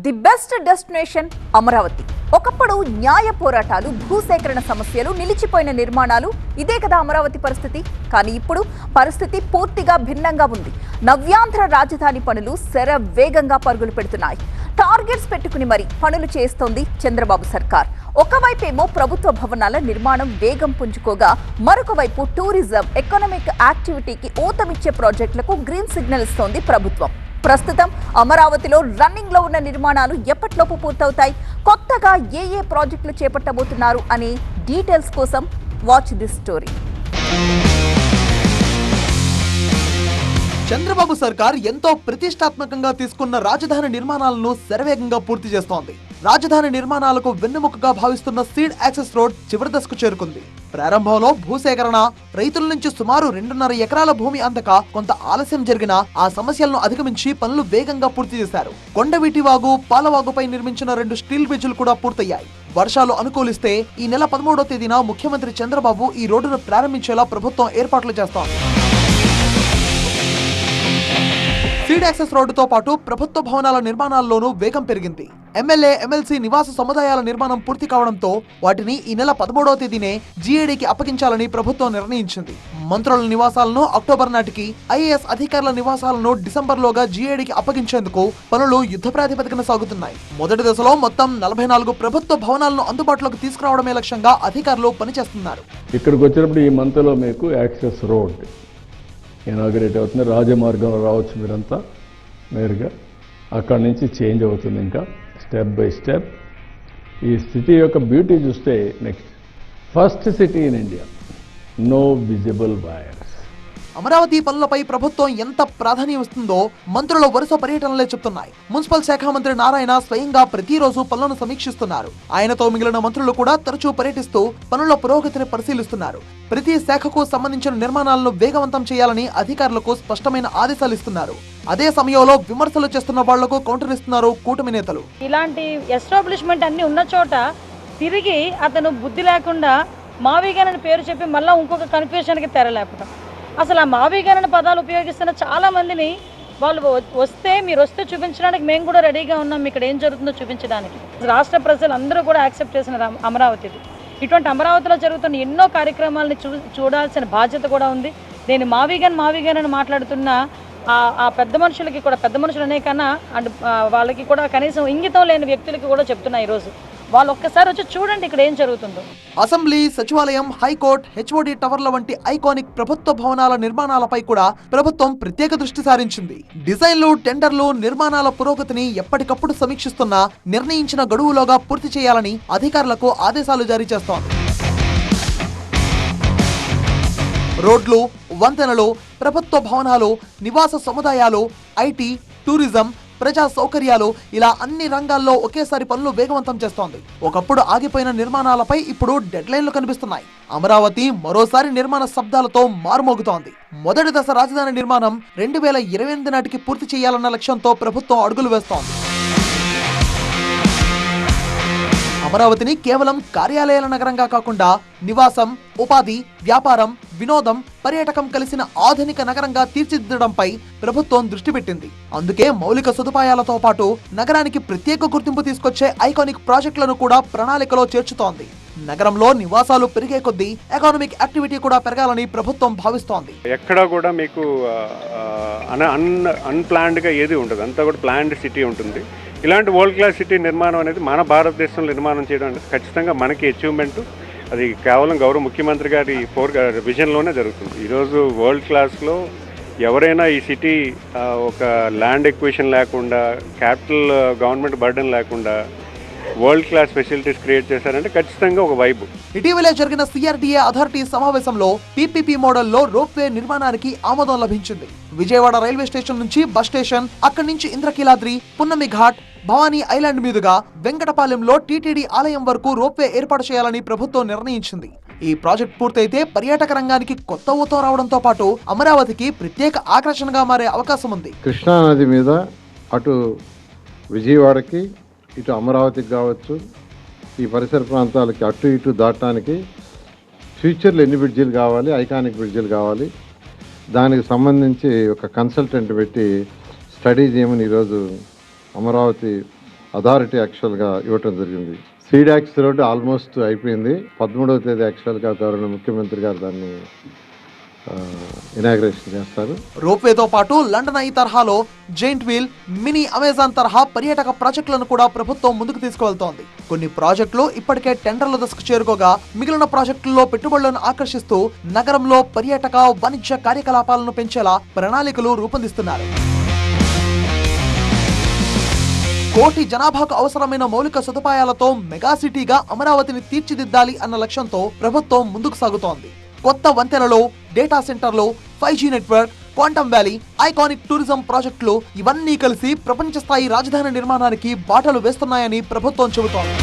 The best destination Amaravati. ఒకప్పుడు న్యాయ పోరాటాలు, భూసేకరణ సమస్యలు, నిలిచిపోయిన నిర్మాణాలు, ఇదే కదా అమరావతి పరిస్థితి. కానీ ఇప్పుడు పరిస్థితి పూర్తిగా భిన్నంగా ఉంది. నవ్యాంధ్ర రాజధాని పనులు శరవేగంగా పరుగులు పెడుతున్నాయి. టార్గెట్స్ పెట్టుకుని మరి పనులు చేస్తోంది చంద్రబాబు సర్కార్. ఒకవైపేమో ప్రభుత్వ భవనాల నిర్మాణం వేగం పుంజుకోగా, మరొక వైపు టూరిజం, ఎకనామిక్ యాక్టివిటీకి ఊతమిచ్చే ప్రాజెక్టులకు గ్రీన్ సిగ్నల్ ఇస్తోంది ప్రభుత్వం. ప్రస్తుతం అమరావతిలో రన్నింగ్ లో ఉన్న నిర్మాణాలు ఎప్పటిలోపు పూర్తవుతాయి, కొత్తగా ఏ ప్రాజెక్టులు చేపట్టబోతున్నారు అనే డీటెయిల్స్ కోసం వాచ్ దిస్ స్టోరీ. చంద్రబాబు సర్కార్ ఎంతో ప్రతిష్టాత్మకంగా తీసుకున్న రాజధాని నిర్మాణాలను శరవేగంగా పూర్తి చేస్తోంది. రాజధాని నిర్మాణాలకు వెన్నెముకగా భావిస్తున్న సీడ్ యాక్సెస్ రోడ్ చివరి దశకు చేరుకుంది. ప్రారంభంలో భూసేకరణ, రైతుల నుంచి సుమారు 2.5 ఎకరాల భూమి అందక కొంత ఆలస్యం జరిగినా ఆ సమస్యలను అధిగమించి పనులు వేగంగా పూర్తి చేశారు. కొండవీటి వాగు, పాలవాగుపై నిర్మించిన 2 స్టీల్ బ్రిడ్జిలు కూడా పూర్తయ్యాయి. వర్షాలు అనుకూలిస్తే ఈ నెల 13వ తేదీన ముఖ్యమంత్రి చంద్రబాబు ఈ రోడ్డును ప్రారంభించేలా ప్రభుత్వం ఏర్పాట్లు చేస్తోంది. సీడ్ యాక్సెస్ రోడ్డుతో పాటు ప్రభుత్వ భవనాల నిర్మాణాల్లోనూ వేగం పెరిగింది. ఎమ్మెల్యే, ఎమ్మెల్సీ నివాస సముదాయాల నిర్మాణం పూర్తి కావడంతో వాటిని ఈ నెల 13వ తేదీనే జీఏడీకి అప్పగించాలని ప్రభుత్వం నిర్ణయించింది. మంత్రుల నివాసాలను అక్టోబర్ నాటికి, ఐఏఎస్ అధికారుల నివాసాలను డిసెంబర్లోగా జీఏడీకి అప్పగించేందుకు పనులు యుద్ధ ప్రాతిపదికన సాగుతున్నాయి. మొదటి దశలో మొత్తం 44 ప్రభుత్వ భవనాలను అందుబాటులోకి తీసుకురావడమే లక్ష్యంగా అధికారులు పనిచేస్తున్నారు. ఇక్కడికి వచ్చినప్పుడు ఈ మంత్లో మీకు యాక్సెస్ రోడ్ ఇనాగరేట్ అవుతుంది. రాజమార్గంలో రావచ్చు మీరంతా నేరుగా. అక్కడి నుంచి చేంజ్ అవుతుంది ఇంకా స్టెప్ బై స్టెప్. ఈ సిటీ యొక్క బ్యూటీ చూస్తే next first city in India, no visible wires. Amaravati పనులపై ప్రభుత్వం ఎంత ప్రాధాన్యం ఇస్తుందో మంత్రుల వరుస పర్యటనలే చెప్తున్నాయి. మున్సిపల్ శాఖ మంత్రి నారాయణ స్వయంగా ప్రతిరోజు పనులను సమీక్షిస్తున్నారు. ఆయనతో మిగిలిన మంత్రులు కూడా తరచూ పర్యటిస్తూ పనుల పురోగతిని పరిశీలిస్తున్నారు. ప్రతి శాఖకు సంబంధించిన నిర్మాణాలను వేగవంతం చేయాలని అధికారులకు స్పష్టమైన ఆదేశాలు ఇస్తున్నారు. అదే సమయంలో విమర్శలు చేస్తున్న వాళ్లకు కౌంటర్ ఇస్తున్నారు కూటమి నేతలు. ఇలాంటి ఎస్టాబ్లిష్మెంట్ అన్ని ఉన్న చోట తిరిగి అతను బుద్ధి లేకుండా మావిగానని పేరు చెప్పి మళ్ళీ ఇంకొక కన్ఫ్యూషన్కి తెరలేపడం. అసలు ఆ మావిగానని పదాలు ఉపయోగిస్తున్న చాలా మందిని వాళ్ళు మీరు వస్తే చూపించడానికి మేము కూడా రెడీగా ఉన్నాం, ఇక్కడ ఏం జరుగుతుందో చూపించడానికి. రాష్ట్ర ప్రజలు అందరూ కూడా యాక్సెప్ట్ చేసిన అమరావతిది. ఇటువంటి అమరావతిలో జరుగుతున్న ఎన్నో కార్యక్రమాలని చూడాల్సిన బాధ్యత కూడా ఉంది. నేను మావిగాన్ అని మాట్లాడుతున్న ఆ పెద్ద మనుషులకి కూడా, పెద్ద మనుషులనే కన్నా అండ్ వాళ్ళకి కూడా కనీసం ఇంగితం లేని వ్యక్తులకి కూడా చెప్తున్నా, ఈరోజు వాళ్ళు ఒక్కసారి వచ్చి చూడండి ఇక్కడ ఏం జరుగుతుందో. అసెంబ్లీ, సచివాలయం, హైకోర్టు, హెచ్ఓడి టవర్ల వంటి ఐకానిక్ ప్రభుత్వ భవనాల నిర్మాణాలపై కూడా ప్రభుత్వం ప్రత్యేక దృష్టి సారించింది. డిజైన్లు, టెండర్లు, నిర్మాణాల పురోగతిని ఎప్పటికప్పుడు సమీక్షిస్తున్నా నిర్ణయించిన గడువులోగా పూర్తి చేయాలని అధికారులకు ఆదేశాలు జారీ చేస్తోంది. రోడ్లు, వంతెనలు, ప్రభుత్వ భవనాలు, నివాస సముదాయాలు, ఐటీ, టూరిజం, ప్రజా సౌకర్యాలు, ఇలా అన్ని రంగాల్లో ఒకేసారి పనులు వేగవంతం చేస్తోంది. ఒకప్పుడు ఆగిపోయిన నిర్మాణాలపై ఇప్పుడు డెడ్ లైన్లు కనిపిస్తున్నాయి. అమరావతి మరోసారి నిర్మాణ శబ్దాలతో మారుమోగుతోంది. మొదటి దశ రాజధాని నిర్మాణం 2028 నాటికి పూర్తి చేయాలన్న లక్ష్యంతో ప్రభుత్వం అడుగులు వేస్తోంది. అమరావతిని కేవలం కార్యాలయాల నగరంగా కాకుండా నివాసం, ఉపాధి, వ్యాపారం, వినోదం, పర్యాటకం కలిసిన ఆధునిక నగరంగా తీర్చిదిద్దడంపై ప్రభుత్వం దృష్టి పెట్టింది. అందుకే మౌలిక సదుపాయాలతో పాటు నగరానికి ప్రత్యేక గుర్తింపు తీసుకొచ్చే ఐకానిక్ ప్రాజెక్టులను కూడా ప్రణాళికలో చేర్చుతోంది. నగరంలో నివాసాలు పెరిగే కొద్దీ ఎకనామిక్ యాక్టివిటీ కూడా పెరగాలని ప్రభుత్వం భావిస్తోంది. ఎక్కడా కూడా మీకు అన్ప్లాన్డ్ గా ఏది ఉండదు, అంతా కూడా ప్లాన్డ్ సిటీ ఉంటుంది. ఇలాంటి వరల్డ్ క్లాస్ సిటీ నిర్మాణం అనేది మన భారతదేశంలో నిర్మాణం చేయడం అనేది ఖచ్చితంగా మనకి అచీవ్మెంట్. అది కేవలం గౌరవ ముఖ్యమంత్రి గారి విజన్లోనే జరుగుతుంది. ఈరోజు వరల్డ్ క్లాస్లో ఎవరైనా ఈ సిటీ ఒక ల్యాండ్ ఎక్విజిషన్ లేకుండా, క్యాపిటల్ గవర్నమెంట్ బర్డెన్ లేకుండా వరల్డ్ క్లాస్ ఫెసిలిటీస్ క్రియేట్ చేశారంటే ఖచ్చితంగా ఒక వైబ్. ఇటీవలే జరిగిన సిఆర్డీఏ అథారిటీ సమావేశంలో పీపీపీ మోడల్లో రోప్వే నిర్మాణానికి ఆమోదం లభించింది. విజయవాడ రైల్వే స్టేషన్ నుంచి బస్ స్టేషన్, అక్కడి నుంచి ఇంద్రకీలాద్రి, పున్నమి ఘాట్, భవానీ ఐలాండ్ మీదుగా వెంకటపాలెంలో టీటీడీ ఆలయం వరకు రోప్వే ఏర్పాటు చేయాలని ప్రభుత్వం నిర్ణయించింది. ఈ ప్రాజెక్ట్ పూర్తయితే పర్యాటక రంగానికి కొత్త ఊతం రావడంతో పాటు అమరావతికి ప్రత్యేక ఆకర్షణగా మారే అవకాశం ఉంది. కృష్ణా నది మీద అటు విజయవాడకి, ఇటు అమరావతికి కావచ్చు, ఈ పరిసర ప్రాంతాలకి అటు ఇటు దాటడానికి ఫ్యూచర్లో ఎన్ని బ్రిడ్జిలు కావాలి, ఐకానిక్ బ్రిడ్జిలు కావాలి, దానికి సంబంధించి ఒక కన్సల్టెంట్ పెట్టి స్టడీ చేయమని ఈరోజు అమరావతి అథారిటీ యాక్చువల్గా ఇవ్వటం జరిగింది. సీడ్ యాక్సెస్ రోడ్ ఆల్మోస్ట్ అయిపోయింది. 13వ తేదీ యాక్చువల్గా గవర్నర్ ముఖ్యమంత్రి గారు దాన్ని ఇనాగ్రేషన్ చేస్తారు. రోప్వేతో పాటు లండన్ ఐ తరహాలో జైంట్ వీల్, మినీ అమెజాన్ తరహా పర్యాటక ప్రాజెక్టులను కూడా ప్రభుత్వం ముందుకు తీసుకువెళ్తోంది. కొన్ని ప్రాజెక్టులు ఇప్పటికే టెండర్ల దశకు చేరుకోగా మిగిలిన ప్రాజెక్టుల్లో పెట్టుబడులను ఆకర్షిస్తూ నగరంలో పర్యాటక, వాణిజ్య కార్యకలాపాలను పెంచేలా ప్రణాళికలు రూపొందిస్తున్నారు. కోటి జనాభాకు అవసరమైన మౌలిక సదుపాయాలతో మెగా సిటీగా అమరావతిని తీర్చిదిద్దాలి అన్న లక్ష్యంతో ప్రభుత్వం ముందుకు సాగుతోంది. కొత్త వంతెనలు, డేటా సెంటర్లు, 5G network, quantum valley, iconic tourism ప్రాజెక్టులు ఇవన్నీ కలిసి ప్రపంచ స్థాయి రాజధాని నిర్మాణానికి బాటలు వేస్తున్నాయని ప్రభుత్వం చెబుతోంది.